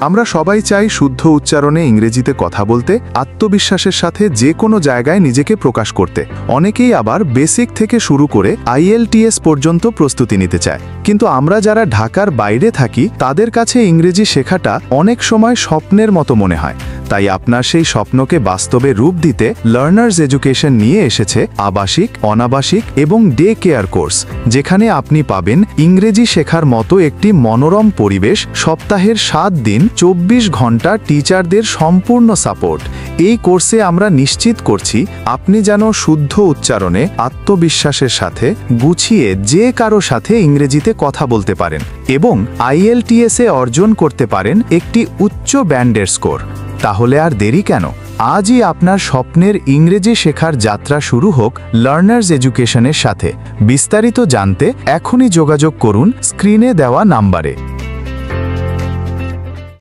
আমরা সবাই চাই শুদ্ধ উচ্চারণে ইংরেজিতে কথা বলতে, আত্মবিশ্বাসের সাথে যে কোনো জায়গায় নিজেকে প্রকাশ করতে। অনেকেই আবার বেসিক থেকে শুরু করে IELTS পর্যন্ত প্রস্তুতি নিতে চায়। কিন্তু আমরা যারা ঢাকার বাইরে থাকি তাদের কাছে ইংরেজি শেখাটা অনেক সময় স্বপ্নের মতো মনে হয়। তাই আপনার সেই স্বপ্নকে বাস্তবে রূপ দিতে লার্নার্স এডুকেশন নিয়ে এসেছে আবাসিক, অনাবাসিক এবং ডে কেয়ার কোর্স, যেখানে আপনি পাবেন ইংরেজি শেখার মতো একটি মনোরম পরিবেশ, সপ্তাহের 7 দিন 24 ঘন্টা টিচারদের সম্পূর্ণ সাপোর্ট। এই কোর্সে আমরা নিশ্চিত করছি আপনি যেন শুদ্ধ উচ্চারণে আত্মবিশ্বাসের সাথে গুছিয়ে যে কারো সাথে ইংরেজিতে কথা বলতে পারেন এবং IELTS-এ অর্জন করতে পারেন একটি উচ্চ ব্যান্ডের স্কোর। তাহলে আর দেরি কেন? আজই আপনার স্বপ্নের ইংরেজি শেখার যাত্রা শুরু হোক লার্নার্স এডুকেশনের সাথে। বিস্তারিত জানতে এখনই যোগাযোগ করুন স্ক্রিনে দেওয়া নাম্বারে।